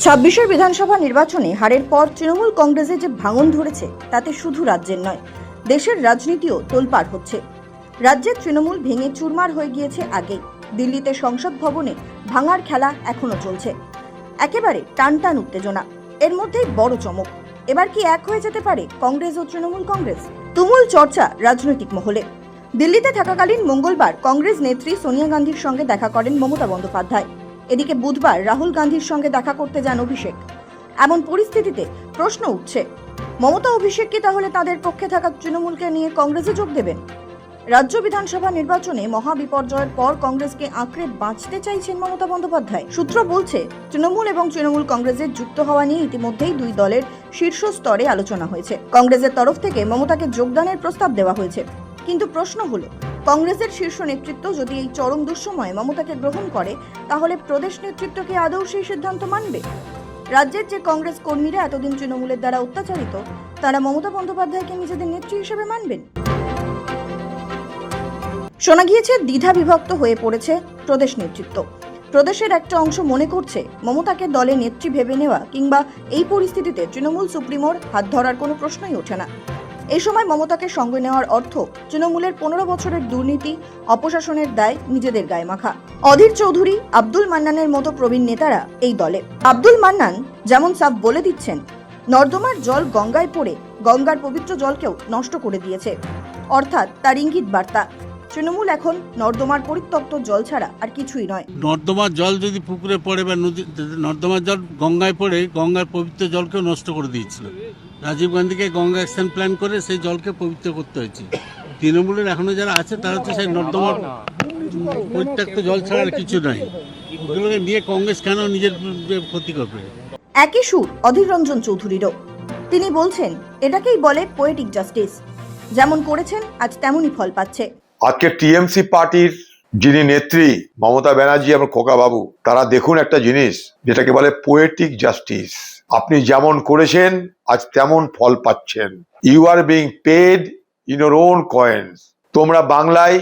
ছাব্বিশের বিধানসভা নির্বাচনে হারের পর তৃণমূল কংগ্রেসে যে ভাঙন ধরেছে তাতে শুধু রাজ্যের নয়, দেশের রাজনীতিও তোলপাড় হচ্ছে। রাজ্যের তৃণমূল ভেঙে চুরমার হয়ে গিয়েছে আগেই। দিল্লিতে সংসদ ভবনে ভাঙার খেলা এখনো চলছে। একেবারে টানটান উত্তেজনা। এর মধ্যেই বড় চমক, এবার কি এক হয়ে যেতে পারে কংগ্রেস ও তৃণমূল কংগ্রেস? তুমুল চর্চা রাজনৈতিক মহলে। দিল্লিতে থাকাকালীন মঙ্গলবার কংগ্রেস নেত্রী সোনিয়া গান্ধীর সঙ্গে দেখা করেন মমতা বন্দ্যোপাধ্যায়। এদিকে বুধবার রাহুল গান্ধীর সঙ্গে দেখা করতে যান অভিষেক। এমন পরিস্থিতিতে প্রশ্ন উঠছে, মমতা অভিষেক কি তাহলে তাদের পক্ষে থাকা তৃণমূলকে নিয়ে কংগ্রেসে যোগ দেবেন? রাজ্য বিধানসভা নির্বাচনে মহাবিপর্যয়ের পর কংগ্রেসকে আঁকড়ে বাঁচতে চাইছেন মমতা বন্দ্যোপাধ্যায়। সূত্র বলছে, তৃণমূল এবং তৃণমূল কংগ্রেসের যুক্ত হওয়া নিয়ে ইতিমধ্যেই দুই দলের শীর্ষ স্তরে আলোচনা হয়েছে। কংগ্রেসের তরফ থেকে মমতাকে যোগদানের প্রস্তাব দেওয়া হয়েছে। কিন্তু প্রশ্ন হলো, কংগ্রেসের শীর্ষ নেতৃত্ব যদি এই চরম দুঃসময়ে মমতাকে গ্রহণ করে, তাহলে প্রদেশ নেতৃত্ব কি আদৌ সেই সিদ্ধান্ত মানবে? রাজ্যের যে কংগ্রেস কর্মীরা এতদিন তৃণমূলের দ্বারা অত্যাচারিত, তারা মমতা বন্দ্যোপাধ্যায়কে নিজেদের নেত্রী হিসেবে মানবেন? শোনা গিয়েছে দ্বিধা বিভক্ত হয়ে পড়েছে প্রদেশ নেতৃত্ব। প্রদেশের একটা অংশ মনে করছে মমতাকে দলে নেত্রী ভেবে নেওয়া কিংবা এই পরিস্থিতিতে তৃণমূল সুপ্রিমোর হাত ধরার কোনো প্রশ্নই ওঠে না। এই সময় মমতাকে সঙ্গে নেওয়ার অর্থ তৃণমূলের 15 বছরের দুর্নীতি, অপশাসনের দায় নিজেদের গায়ে মাখা। অধীর চৌধুরী, আব্দুল মান্নানের মতো প্রবীণ নেতারা এই দলে। আব্দুল মান্নান যেমন সাফ বলে দিচ্ছেন, নর্দমার জল গঙ্গায় পড়ে গঙ্গার পবিত্র জলকেও নষ্ট করে দিয়েছে, অর্থাৎ তার ইঙ্গিত বার্তা তৃণমূল এখন নর্দমার পরিত্যক্ত জল ছাড়া আর কিছুই নয়। নর্দমার জল যদি পুকুরে পড়ে বা নদী, নর্দমার জল গঙ্গায় পড়ে গঙ্গার পবিত্র জলকেও নষ্ট করে দিয়েছিল। রাজীব গান্ধীকে গঙ্গা অ্যাকশন প্ল্যান করে সেই জলকে পবিত্র করতে হয়েছে। তৃণমূলের এখনো যারা আছে তারা তো সেই নর্দমার পরিত্যক্ত জল ছাড়া আর কিছু নয়। ওগুলোকে নিয়ে কংগ্রেস কেন নিজের ক্ষতি করবে? একই সুর অধীর রঞ্জন চৌধুরীরও। তিনি বলছেন, এটাকেই বলে পোয়েটিক জাস্টিস। যেমন করেছেন আজ তেমনই ফল পাচ্ছে। আজকে টিএমসি পার্টির যিনি নেত্রী মমতা ব্যানার্জি এবং খোকা বাবু, তারা দেখুন একটা জিনিস যেটাকে বলে পোয়েটিক জাস্টিস। আপনি যেমন করেছেন আজ তেমন ফল পাচ্ছেন। You are being paid in your own coins. তোমরা বাংলায়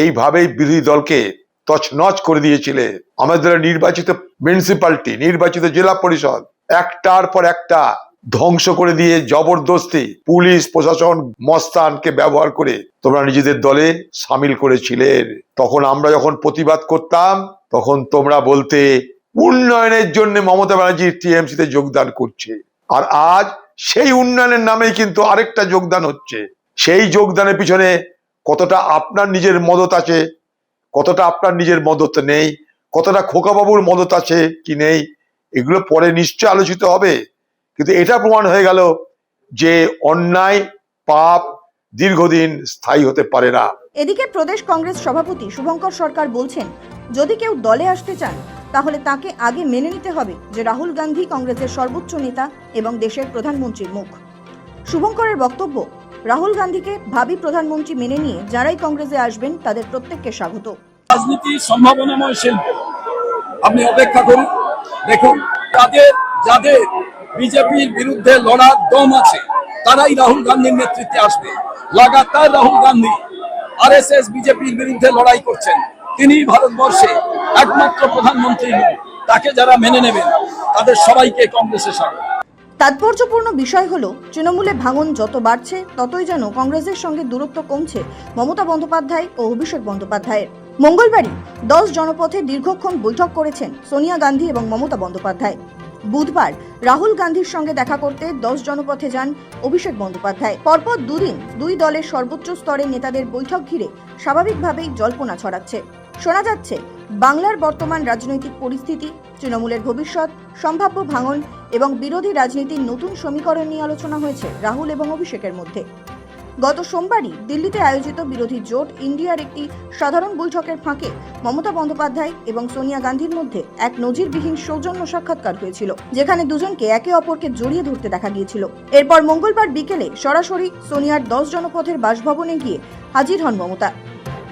এইভাবেই বিরোধী দলকে তছনছ করে দিয়েছিলে। আমাদের নির্বাচিত মিউনিসিপ্যালিটি, নির্বাচিত জেলা পরিষদ একটার পর একটা ধ্বংস করে দিয়ে জবরদস্তি পুলিশ প্রশাসন মস্তানকে ব্যবহার করে তোমরা নিজেদের দলে সামিল করেছিলেন। তখন আমরা যখন প্রতিবাদ করতাম তখন তোমরা বলতে উন্নয়নের জন্য মমতা ব্যানার্জি টিএমসিতে যোগদান করছে। আর আজ সেই উন্নয়নের নামেই কিন্তু আরেকটা যোগদান হচ্ছে। সেই যোগদানের পিছনে কতটা আপনার নিজের মদত আছে, কতটা আপনার নিজের মদত নেই, কতটা খোকাবাবুর মদত আছে কি নেই, এগুলো পরে নিশ্চয় আলোচিত হবে। কিন্তু এটা প্রমাণ হয়ে গেল যে অন্যায় পাপ দীর্ঘদিন স্থায়ী হতে পারে না। এদিকে প্রদেশ কংগ্রেস সভাপতি শুভঙ্কর সরকার বলছেন, যদি কেউ দলে আসতে চান তাহলে তাকে আগে মেনে নিতে হবে যে রাহুল গান্ধী কংগ্রেসের সর্বোচ্চ নেতা এবং দেশের প্রধানমন্ত্রীর মুখ। শুভঙ্করের বক্তব্য, রাহুল গান্ধীকে ভাবি প্রধানমন্ত্রী মেনে নিয়ে যারাই কংগ্রেসে আসবেন তাদের প্রত্যেককে স্বাগত। রাজনীতি সম্ভাবনাময় শিল্প, আপনি অপেক্ষা করুন, দেখুন যাদের বিজেপির বিরুদ্ধে লড়ার দম আছে তারাই রাহুল গান্ধীর নেতৃত্বে আসবে। লাগাতার রাহুল গান্ধী আরএসএস বিজেপির বিরুদ্ধে লড়াই করছেন। তিনি ভারতবর্ষে একমাত্র প্রধানমন্ত্রী, তাকে যারা মেনে নেবেন তাদের সবাইকে কংগ্রেসে স্বাগত। তাৎপর্যপূর্ণ বিষয় হলো, তৃণমূলে ভাঙন যত বাড়ছে ততই যেন কংগ্রেসের সঙ্গে দূরত্ব কমছে মমতা বন্দ্যোপাধ্যায় ও অভিষেক বন্দ্যোপাধ্যায়ের। মঙ্গলবারই 10 জনপথে দীর্ঘক্ষণ বৈঠক করেছেন সোনিয়া গান্ধী এবং মমতা বন্দ্যোপাধ্যায়। বুধবার রাহুল গান্ধীর সঙ্গে দেখা করতে 10 জনপথে যান অভিষেক বন্দ্যোপাধ্যায়। পরপর দুদিন দুই দলের সর্বোচ্চ স্তরের নেতাদের বৈঠক ঘিরে স্বাভাবিকভাবেই জল্পনা ছড়াচ্ছে। শোনা যাচ্ছে, বাংলার বর্তমান রাজনৈতিক পরিস্থিতি, তৃণমূলের ভবিষ্যৎ, সম্ভাব্য ভাঙন এবং বিরোধী রাজনীতির নতুন সমীকরণ নিয়ে আলোচনা হয়েছে রাহুল এবং অভিষেকের মধ্যে। গত সোমবারই দিল্লিতে আয়োজিত বিরোধী জোট ইন্ডিয়ার একটি সাধারণ বৈঠকের ফাঁকে মমতা বন্দ্যোপাধ্যায় এবং সোনিয়া গান্ধীর মধ্যে এক নজিরবিহীন সৌজন্য সাক্ষাৎকার হয়েছিল, যেখানে দুজনকে একে অপরকে জড়িয়ে ধরতে দেখা গিয়েছিল। এরপর মঙ্গলবার বিকেলে সরাসরি সোনিয়ার 10 জনপথের বাসভবনে গিয়ে হাজির হন মমতা।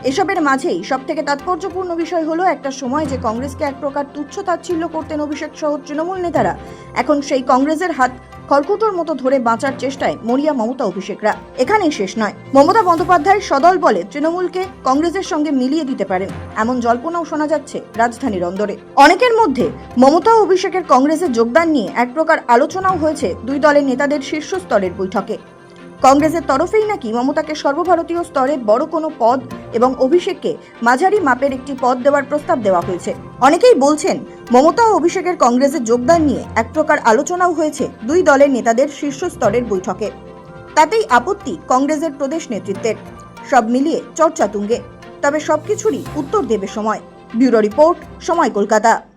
এসবের মাঝেই সবথেকে তাৎপর্যপূর্ণ বিষয় হলো, একটা সময় যে কংগ্রেসকে এক প্রকার তুচ্ছ তাচ্ছিল্য করতেন অভিষেক সহ তৃণমূল নেতারা, এখন সেই কংগ্রেসের হাত খড়কুটোর মতো ধরে বাঁচার চেষ্টায় মরিয়া মমতা অভিষেকরা। এখানেই শেষ নয়, মমতা বন্দ্যোপাধ্যায় সদল বলে তৃণমূলকে কংগ্রেসের সঙ্গে মিলিয়ে দিতে পারেন এমন জল্পনাও শোনা যাচ্ছে রাজধানীর অন্দরে। অনেকের মধ্যে মমতা ও অভিষেকের কংগ্রেসে যোগদান নিয়ে এক প্রকার আলোচনাও হয়েছে দুই দলের নেতাদের শীর্ষ স্তরের বৈঠকে। কংগ্রেসের তরফেই নাকি মমতাকে সর্বভারতীয় স্তরে বড় কোনো পদ এবং অভিষেককে মাঝারি মাপের একটি পদ দেওয়ার প্রস্তাব দেওয়া হয়েছে। অনেকেই বলছেন মমতা ও অভিষেকের কংগ্রেসে যোগদান নিয়ে এক প্রকার আলোচনাও হয়েছে দুই দলের নেতাদের শীর্ষ স্তরের বৈঠকে। তাতেই আপত্তি কংগ্রেসের প্রদেশ নেতৃত্বের। সব মিলিয়ে চর্চা তুঙ্গে। তবে সবকিছুরই উত্তর দেবে সময়। ব্যুরো রিপোর্ট, সময় কলকাতা।